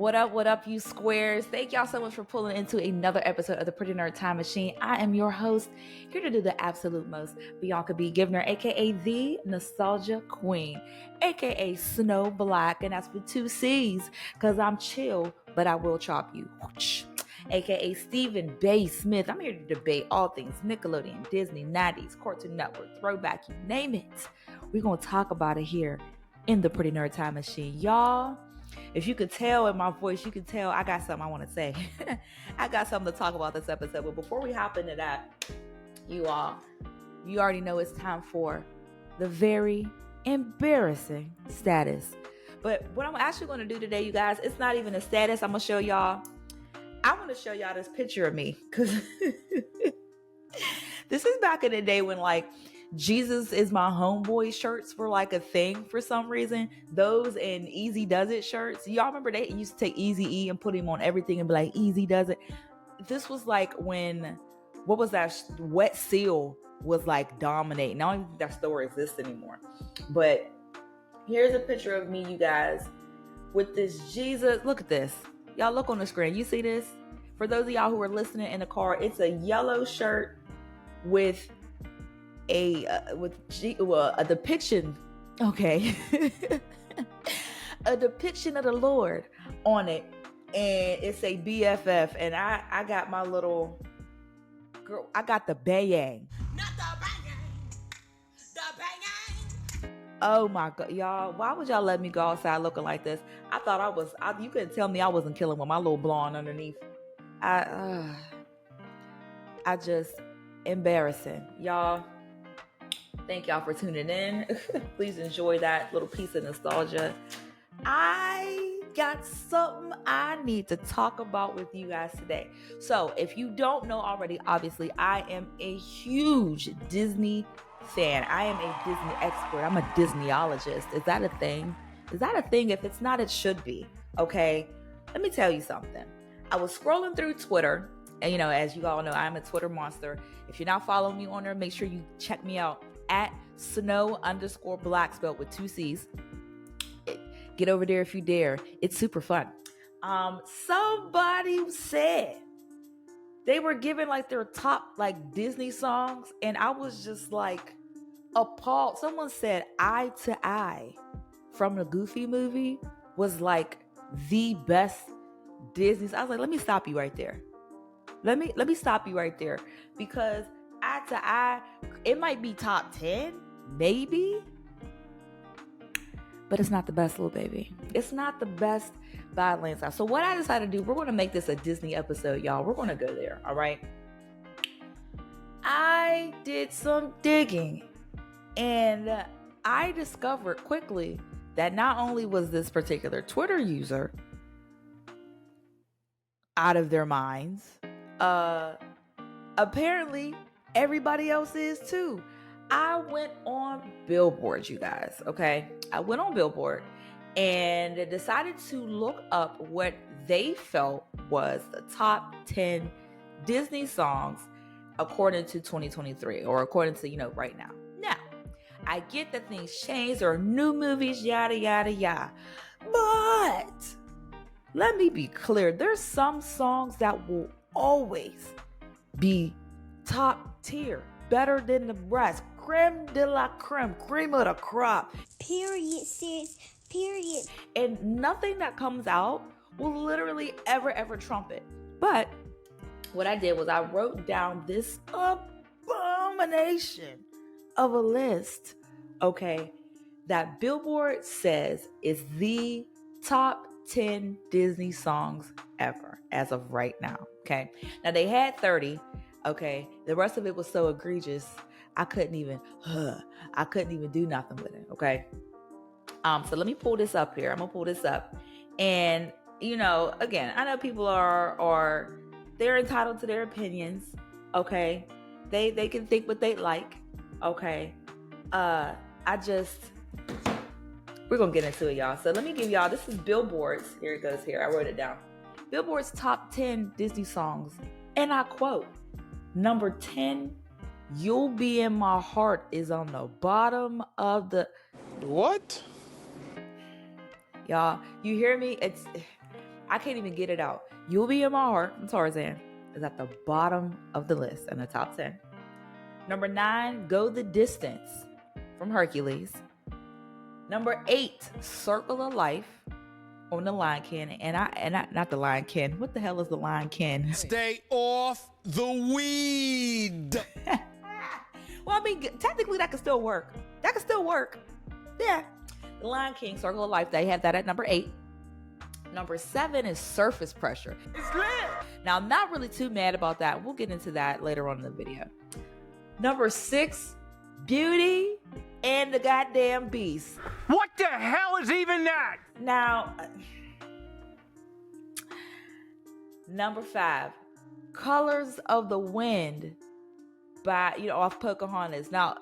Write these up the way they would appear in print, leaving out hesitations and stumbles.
What up, you squares? Thank y'all so much for pulling into another episode of the Pretty Nerd Time Machine. I am your host, here to do the absolute most, Bianca B. Givner, aka the Nostalgia Queen, aka Snow Black, and that's with 2 C's, because I'm chill, but I will chop you. AKA Stephen Bay Smith. I'm here to debate all things Nickelodeon, Disney, 90s, Cartoon Network, throwback, you name it. We're going to talk about it here in the Pretty Nerd Time Machine. Y'all, if you could tell in my voice, you could tell I got something I want to say. I got something to talk about this episode. But before we hop into that, you already know it's time for the very embarrassing status. But what I'm actually going to do today, you guys, it's not even a status. I'm going to show y'all. I want to show y'all this picture of me because this is back in the day when Jesus is my homeboy shirts were like a thing for some reason. Those and Easy Does It shirts. Y'all remember they used to take Easy E and put him on everything and be like, Easy Does It. This was like when, what was that? Wet Seal was like dominating. I don't even think that store exists anymore. But here's a picture of me, you guys, with this Jesus. Look at this. Y'all look on the screen. You see this? For those of y'all who are listening in the car, it's a yellow shirt with a depiction, okay, a depiction of the Lord on it, and it's a BFF, and I got my little girl. I got the bayang. Not the banging, the banging. Oh my God, y'all! Why would y'all let me go outside looking like this? I thought I was. You couldn't tell me I wasn't killing with my little blonde underneath. I just embarrassing, y'all. Thank y'all for tuning in. Please enjoy that little piece of nostalgia. I got something I need to talk about with you guys today. So if you don't know already, obviously I am a huge Disney fan. I am a Disney expert. I'm a Disneyologist. Is that a thing? Is that a thing? If it's not, it should be. Okay. Let me tell you something. I was scrolling through Twitter, and as you all know, I'm a Twitter monster. If you're not following me on there, make sure you check me out at Snow_Black, spelled with 2 C's. Get over there if you dare. It's super fun. Somebody said they were giving their top Disney songs, and I was just appalled. Someone said Eye to Eye from the Goofy movie was the best Disney. I was like, let me stop you right there. Let me stop you right there, because Eye to Eye, it might be top 10, maybe, but it's not the best, little baby. It's not the best by a landslide. So what I decided to do, we're going to make this a Disney episode, y'all. We're going to go there, all right? I did some digging, and I discovered quickly that not only was this particular Twitter user out of their minds, apparently everybody else is too. I went on Billboard, you guys, okay? I went on Billboard and decided to look up what they felt was the top 10 Disney songs according to 2023, or according to, right now. Now, I get that things change, there are new movies, yada, yada, yada. But let me be clear. There's some songs that will always be top tier, better than the rest, creme de la creme, cream of the crop. Period, sis. Period. And nothing that comes out will literally ever trump it. But what I did was I wrote down this abomination of a list, okay, that Billboard says is the top 10 Disney songs ever as of right now, okay? Now they had 30, okay? The rest of it was so egregious, I couldn't even do nothing with it, okay? So let me pull this up here. I'm gonna pull this up, and again, I know people are they're entitled to their opinions, okay? They can think what they like, okay? We're gonna get into it, y'all. So let me give y'all, this is Billboard's, here it goes here, I wrote it down. Billboard's top 10 Disney songs, and I quote, number 10, You'll Be in My Heart is on the bottom of the... What? Y'all, you hear me? I can't even get it out. You'll Be in My Heart from Tarzan is at the bottom of the list in the top 10. Number 9, Go the Distance from Hercules. Number 8, Circle of Life on the Lion King. And I not the Lion King. What the hell is the Lion King? Stay off the weed. Well, I mean, technically that could still work. That could still work. Yeah. The Lion King, Circle of Life, they have that at number 8. Number 7 is Surface Pressure. It's lit. Now, I'm not really too mad about that. We'll get into that later on in the video. Number 6, Beauty and the Goddamn Beast. What the hell is even that? Now, number 5, Colors of the Wind by, off Pocahontas. Now,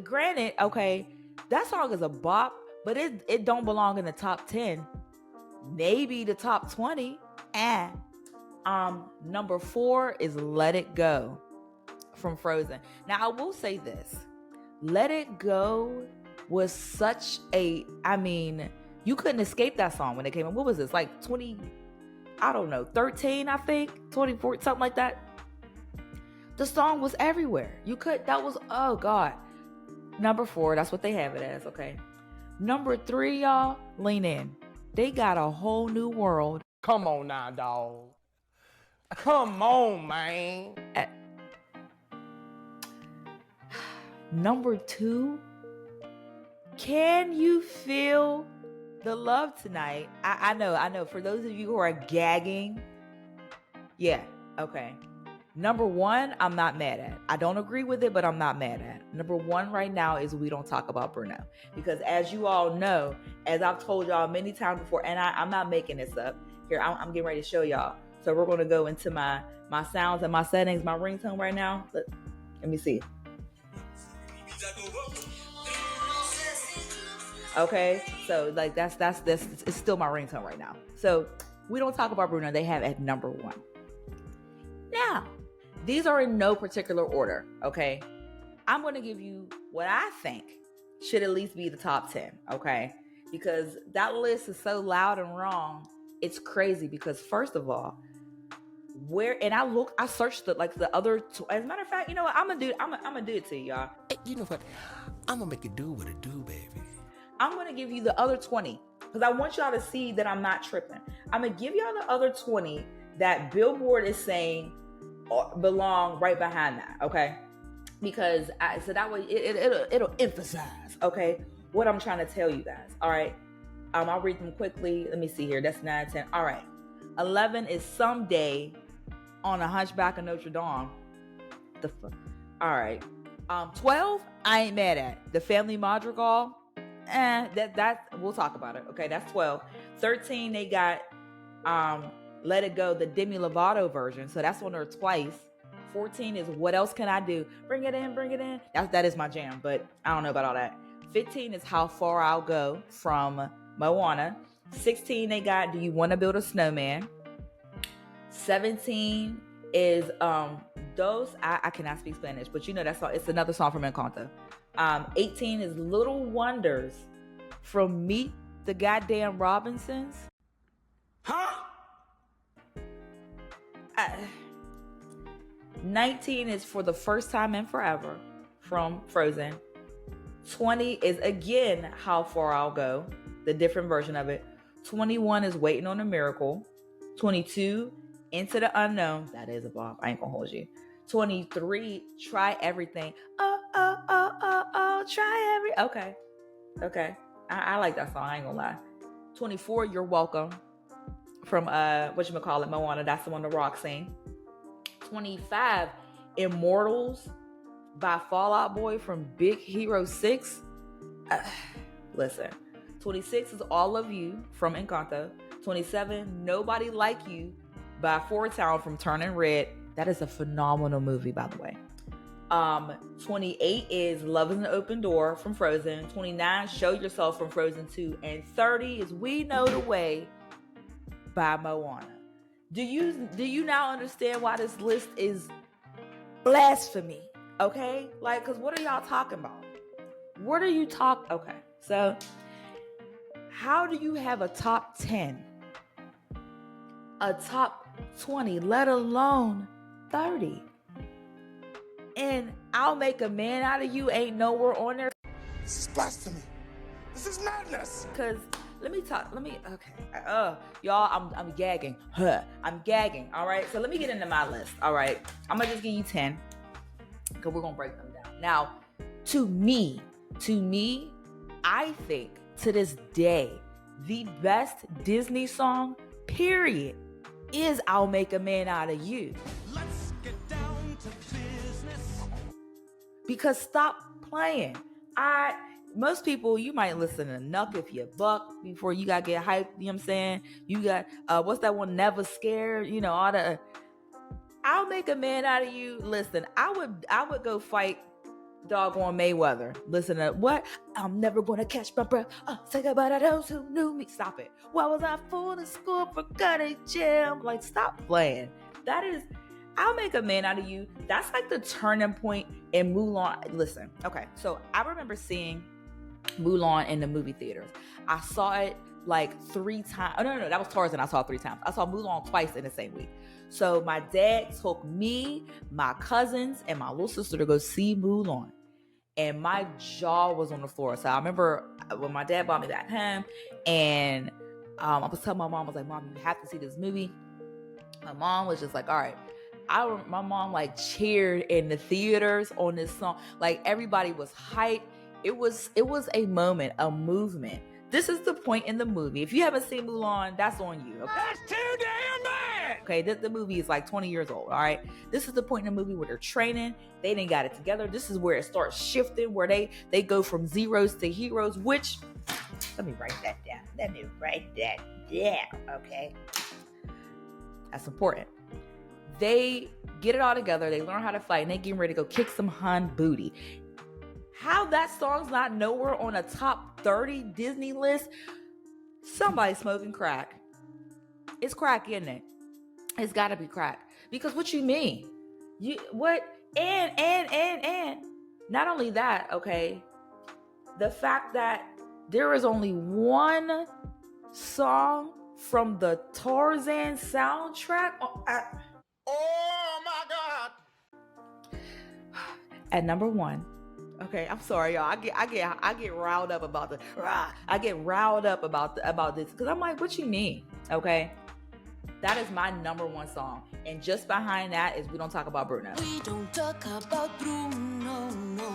granted, okay, that song is a bop, but it don't belong in the top 10. Maybe the top 20. Number 4 is Let It Go from Frozen. Now, I will say this. Let It Go was such a, you couldn't escape that song when it came in. What was this? Like 13, I think? 24, something like that. The song was everywhere. Oh God. Number 4, that's what they have it as, okay? Number 3, y'all, lean in. They got a whole new world. Come on now, dog. Come on, man. Number 2, Can You Feel the Love Tonight? I know. For those of you who are gagging, yeah, okay. Number 1, I'm not mad at. I don't agree with it, but I'm not mad at. Number 1 right now is We Don't Talk About Bruno. Because as you all know, as I've told y'all many times before, and I'm not making this up. Here, I'm getting ready to show y'all. So we're going to go into my sounds and my settings, my ringtone right now. Let me see. Okay, so like that's it's still my ringtone right now. So We Don't Talk About Bruno, they have at number 1. Now, these are in no particular order, okay? I'm going to give you what I think should at least be the top 10, okay? Because that list is so loud and wrong, it's crazy. Because first of all, I searched the other, as a matter of fact, you know what, I'm gonna do it to you, y'all. Hey, you know what? I'm gonna make it do what it do, baby. I'm gonna give you the other 20 because I want y'all to see that I'm not tripping. I'm gonna give y'all the other 20 that Billboard is saying belong right behind that, okay? Because so that way it'll emphasize, okay, what I'm trying to tell you guys. All right, I'll read them quickly. Let me see here. That's 9, 10. All right, 11 is Someday on A Hunchback of Notre Dame. The fuck. All right, 12. I ain't mad at The Family Madrigal. That we'll talk about it. Okay, that's 12. 13. They got Let It Go, the Demi Lovato version. So that's on there twice. 14 is What Else Can I Do? Bring it in, bring it in. That is my jam, but I don't know about all that. 15 is How Far I'll Go from Moana. 16, they got Do You Want to Build a Snowman? 17 is I cannot speak Spanish, but you know that song. It's another song from Encanto. 18 is Little Wonders from Meet the Goddamn Robinsons. Huh? 19 is For the First Time and Forever from Frozen. 20 is again How Far I'll Go, the different version of it. 21 is Waiting on a Miracle. 22, Into the Unknown. That is a bop. I ain't gonna hold you. 23, Try Everything. Oh, try every. Okay. I like that song. I ain't gonna lie. 24, You're Welcome from Moana. That's the one the Rock sing. 25, Immortals by Fall Out Boy from Big Hero 6. Listen. 26 is All of You from Encanto. 27, Nobody Like You by Four Town from Turning Red. That is a phenomenal movie, by the way. 28 is Love is an Open Door from Frozen. 29, Show Yourself from Frozen 2. And 30 is We Know the Way by Moana. Do you now understand why this list is blasphemy? Okay? Like, because what are y'all talking about? What are you talking? Okay. So, how do you have a top 10 a top 20, let alone 30. And I'll Make a Man Out of You ain't nowhere on there. This is blasphemy. This is madness. Cause y'all, I'm gagging. I'm gagging. All right. So let me get into my list. All right. I'm gonna just give you 10. Cause we're gonna break them down. Now, to me, I think to this day, the best Disney song, period, is I'll Make a Man Out of You. Let's get down to business. Because stop playing. Most people, you might listen to Nuck If You Buck before you got to get hyped. You know what I'm saying? You got, what's that one? Never Scared. You know, all the, I'll Make a Man Out of You. Listen, I would go fight doggone Mayweather. Listen to what? I'm never going to catch my breath. Say goodbye to those who knew me. Stop it. Why was I full of school? Forgot a gym. Like, stop playing. That is, I'll Make a Man Out of You. That's like the turning point in Mulan. Listen, okay. So I remember seeing Mulan in the movie theaters. I saw it like 3 times. Oh, no, that was Tarzan. I saw it 3 times. I saw Mulan twice in the same week. So my dad took me, my cousins, and my little sister to go see Mulan. And my jaw was on the floor. So I remember when my dad brought me back home, and I was telling my mom, I was like, Mom, you have to see this movie. My mom was just like, all right. My mom like cheered in the theaters on this song. Like, everybody was hyped. It was a moment, a movement. This is the point in the movie. If you haven't seen Mulan, that's on you. Okay? That's too damn bad. Okay, the movie is like 20 years old, all right? This is the point in the movie where they're training. They didn't got it together. This is where it starts shifting, where they go from zeros to heroes, which, let me write that down, okay? That's important. They get it all together. They learn how to fight, and they getting ready to go kick some Hun booty. How that song's not nowhere on a top 30 Disney list? Somebody smoking crack. It's crack, isn't it? It's got to be crack. Because what you mean? And not only that, okay, the fact that there is only one song from the Tarzan soundtrack. Oh my God. At number 1. Okay, I'm sorry, y'all. I get riled up about the. I get riled up about this because I'm like, what you mean? Okay, that is my number 1 song, and just behind that is We Don't Talk About Bruno. We don't talk about Bruno, no.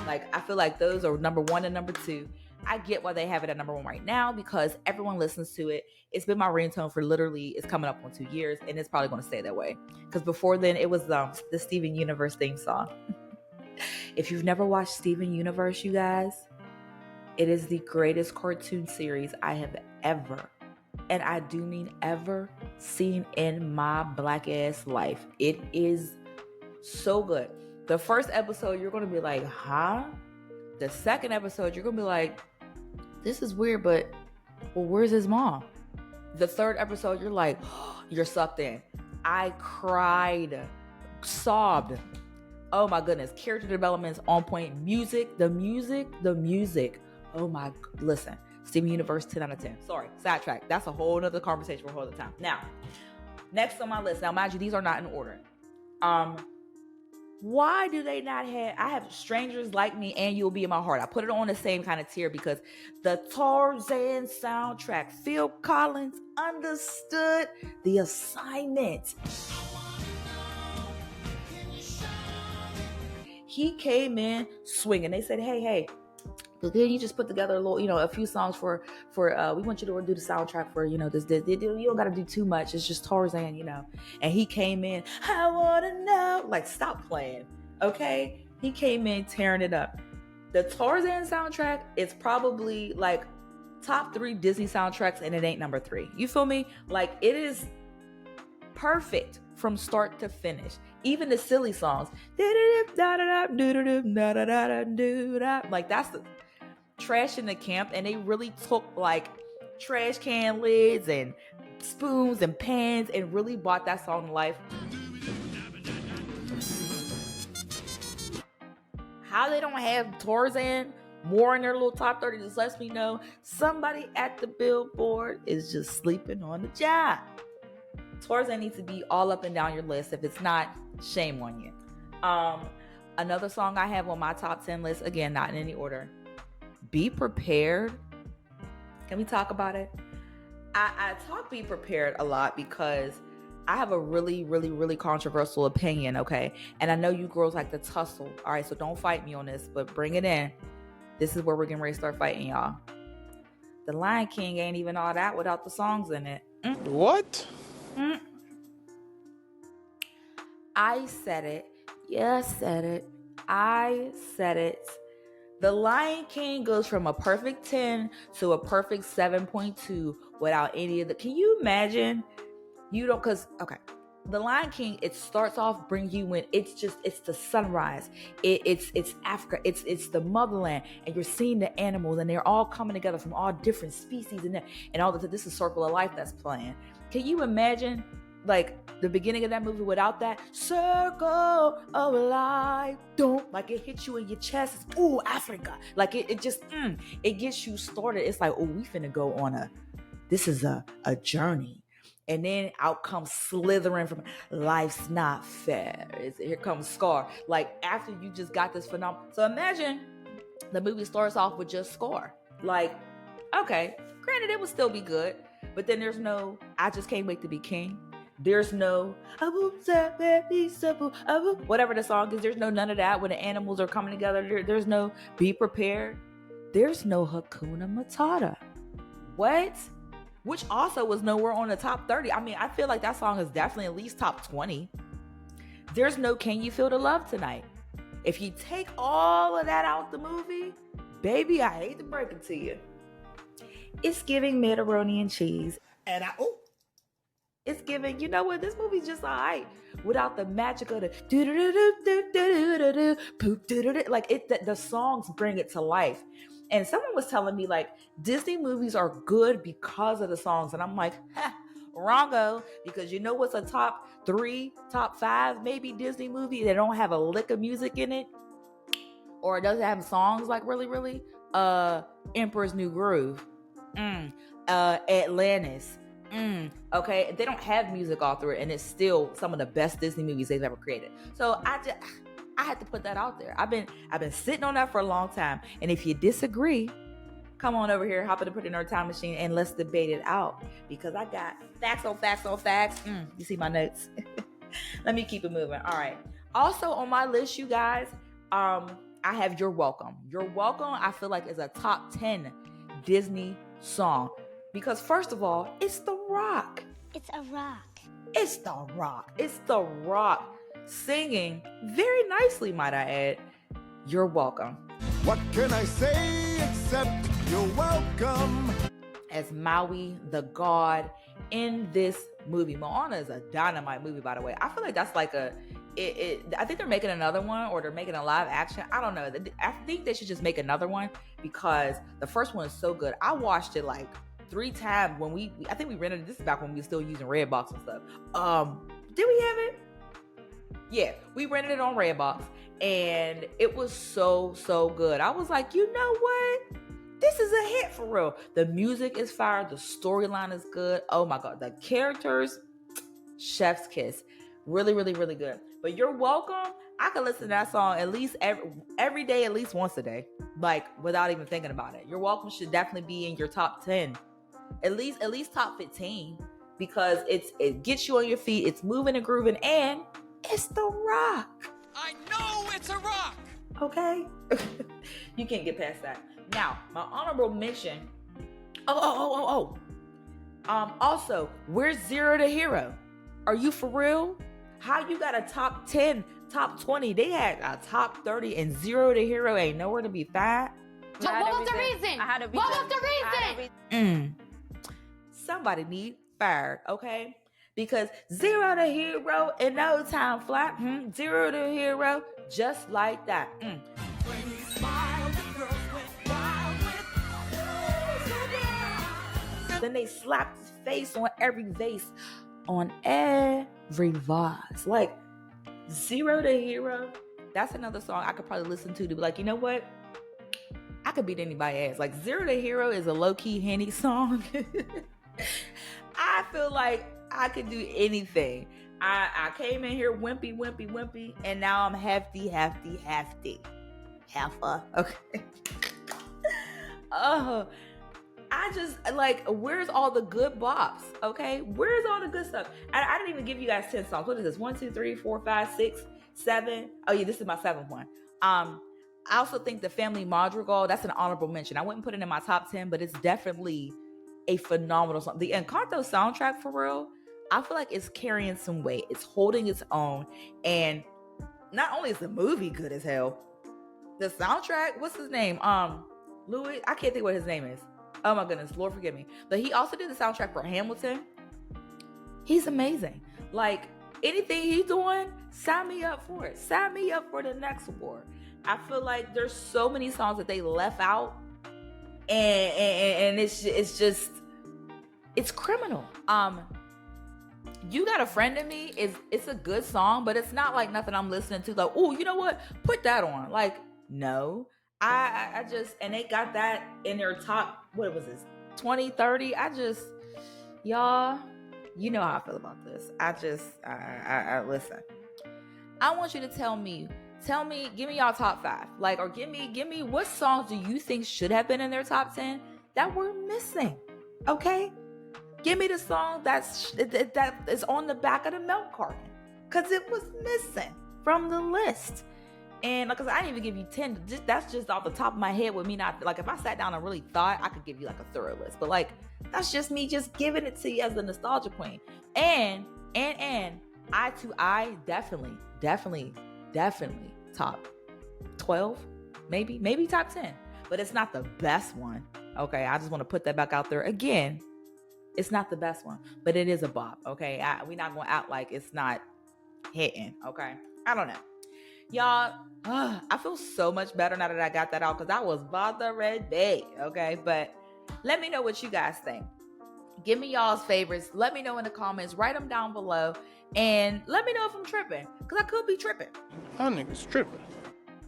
Like, I feel like those are number 1 and number 2. I get why they have it at number 1 right now because everyone listens to it. It's been my ringtone for literally, it's coming up on 2 years, and it's probably going to stay that way. Because before then, it was the Steven Universe theme song. If you've never watched Steven Universe, you guys, it is the greatest cartoon series I have ever, and I do mean ever, seen in my black ass life. It is so good. The first episode, you're going to be like, huh? The second episode, you're going to be like, this is weird, but well, where's his mom? The third episode, you're like, oh, you're sucked in. I cried, sobbed. Oh my goodness. Character development's on point. The music. Oh my, listen. Steven Universe, 10 out of 10. Sorry, sidetrack. That's a whole nother conversation for a whole other time. Now, next on my list. Now, mind you, these are not in order. Why do they not have, I have Strangers Like Me and You'll Be in My Heart. I put it on the same kind of tier because the Tarzan soundtrack, Phil Collins understood the assignment. He came in swinging. They said, hey, but then you just put together a little, a few songs for we want you to do the soundtrack for, this. You don't got to do too much. It's just Tarzan, And he came in, I want to know. Like, stop playing, okay? He came in tearing it up. The Tarzan soundtrack is probably like top 3 Disney soundtracks, and it ain't number 3. You feel me? Like, it is perfect from start to finish. Even the silly songs. Like, that's the Trash in the Camp, and they really took like trash can lids and spoons and pans and really brought that song to life. How they don't have Tarzan more in their little top 30 just lets me know somebody at the Billboard is just sleeping on the job. Tarzan needs to be all up and down your list. If it's not, shame on you. Another song I have on my top 10 list, again, not in any order, Be Prepared. Can we talk about it? I talk Be Prepared a lot because I have a really, really, really controversial opinion, okay? And I know you girls like to tussle. All right, so don't fight me on this, but bring it in. This is where we're getting ready to start fighting, y'all. The Lion King ain't even all that without the songs in it. What? I said it. Yeah, I said it. I said it. The Lion King goes from a perfect 10 to a perfect 7.2 without any of the... Can you imagine? You don't... Because, okay. The Lion King, it starts off, bring you in. It's the sunrise. It's Africa. It's the motherland. And you're seeing the animals and they're all coming together from all different species and all the... This is Circle of Life that's playing. Can you imagine, like, the beginning of that movie without that Circle of Life? Don't, like, it hits you in your chest. It's, ooh, Africa. Like, it just, it gets you started. It's like, oh, we finna go on this is a journey. And then out comes slithering from life's not fair. Here comes Scar. Like, after you just got this phenomenon. So imagine the movie starts off with just Scar. Like, okay, granted, it would still be good. But then there's no, I just can't wait to be king. There's no, whatever the song is. There's no none of that when the animals are coming together. There's no Be Prepared. There's no Hakuna Matata. What? Which also was nowhere on the top 30. I mean, I feel like that song is definitely at least top 20. There's no Can You Feel the Love Tonight. If you take all of that out the movie, baby, I hate to break it to you, it's giving macaroni and cheese. And it's giving, you know what, this movie's just all right without the magic of the like it. The songs bring it to life. And someone was telling me, like, Disney movies are good because of the songs. And I'm like, wrongo, because you know what's a top 3, top 5, maybe Disney movie that don't have a lick of music in it? Or it doesn't have songs, like, really, really? Emperor's New Groove. Atlantis. Okay, they don't have music all through it, and it's still some of the best Disney movies they've ever created. So I had to put that out there. I've been sitting on that for a long time. And if you disagree, come on over here, hop in the Put in Our Time Machine, and let's debate it out. Because I got facts on facts on facts. You see my notes? Let me keep it moving. All right. Also on my list, you guys, I have You're Welcome. You're Welcome, I feel like, is a top 10 Disney song. Because first of all, it's The Rock. It's a rock. It's The Rock. It's The Rock singing very nicely, might I add, You're Welcome. What can I say except you're welcome? As Maui, the god, in this movie. Moana is a dynamite movie, by the way. I feel like that's like I think they're making another one, or they're making a live action. I don't know. I think they should just make another one because the first one is so good. I watched it like 3 times when I think we rented it. This is back when we were still using Redbox and stuff. Did we have it? Yeah, we rented it on Redbox, and it was so good. I was like, you know what? This is a hit for real. The music is fire. The storyline is good. Oh my God. The characters, chef's kiss. Really, really, really good. But You're Welcome, I could listen to that song at least every day, at least once a day, like without even thinking about it. You're Welcome should definitely be in your top 10, at least top 15, because it gets you on your feet. It's moving and grooving, and it's The Rock. I know it's a rock. Okay? You can't get past that. Now, my honorable mention. Also, where's Zero to Hero? Are you for real? How you got a top 10, top 20? They had a top 30, and Zero to Hero ain't nowhere to be found. So what was the reason? What was the reason? Somebody need fired, okay? Because Zero to Hero in no time flat. Zero to Hero, just like that. Then they slapped his face on every vase, on every vase. Like, Zero to Hero, that's another song I could probably listen to be like, you know what? I could beat anybody's ass. Like Zero to Hero is a low-key Henny song. I feel like I could do anything. I came in here wimpy, and now I'm hefty. Halfa. Okay. I just like, where's all the good bops? Okay, where's all the good stuff? I didn't even give you guys 10 songs. What is this? 1, 2, 3, 4, 5, 6, 7. Oh yeah, this is my 7th one. I also think the Family Madrigal, that's an honorable mention. I wouldn't put it in my top 10, but it's definitely a phenomenal song. The Encanto soundtrack, for real, I feel like it's carrying some weight. It's holding its own, and not only is the movie good as hell, the soundtrack, what's his name? Louis, I can't think what his name is. Oh my goodness, Lord forgive me. But he also did the soundtrack for Hamilton. He's amazing. Like, anything he's doing, sign me up for it. Sign me up for the next award. I feel like there's so many songs that they left out, and it's just, it's criminal. You Got a Friend in Me it's a good song, but it's not like nothing I'm listening to like, oh, you know what? Put that on. Like, no. I just, and they got that in their top, what was this, 20, 30? Y'all, you know how I feel about this. I listen. I want you to tell me, give me y'all top 5. Like, or give me what songs do you think should have been in their top 10 that we're missing? Okay? Give me the song that is on the back of the milk carton, because it was missing from the list. And like I said, I didn't even give you 10. That's just off the top of my head with me not, like, if I sat down and really thought, I could give you like a thorough list. But like, that's just me just giving it to you as the nostalgia queen. And I definitely top 12, maybe top 10. But it's not the best one. Okay, I just want to put that back out there again. It's not the best one, but it is a bop. Okay, we're not going to act like it's not hitting. Okay, I don't know. Y'all, I feel so much better now that I got that out, because I was bothered big. Okay, but let me know what you guys think. Give me y'all's favorites. Let me know in the comments. Write them down below, and let me know if I'm tripping, because I could be tripping. That nigga's tripping.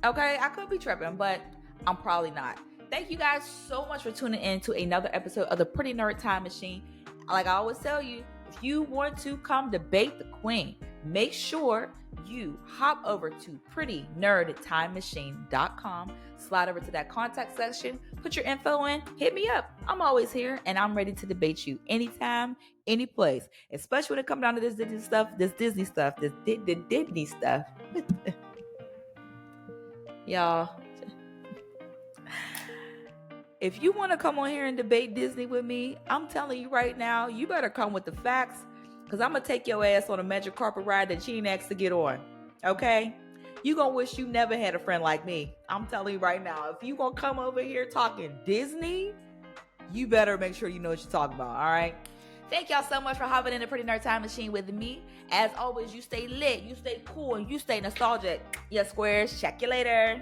Okay, I could be tripping, but I'm probably not. Thank you guys so much for tuning in to another episode of the Pretty Nerd Time Machine. Like I always tell you, if you want to come debate the queen, make sure you hop over to prettynerdtimemachine.com, slide over to that contact section, put your info in, hit me up. I'm always here, and I'm ready to debate you anytime, any place, especially when it comes down to this Disney stuff. Y'all, if you want to come on here and debate Disney with me, I'm telling you right now, you better come with the facts, because I'm going to take your ass on a magic carpet ride that you ain't asked to get on. Okay? You going to wish you never had a friend like me. I'm telling you right now, if you going to come over here talking Disney, you better make sure you know what you're talking about. All right? Thank y'all so much for hopping in the Pretty Nerd Time Machine with me. As always, you stay lit, you stay cool, and you stay nostalgic. Yeah, squares. Check you later.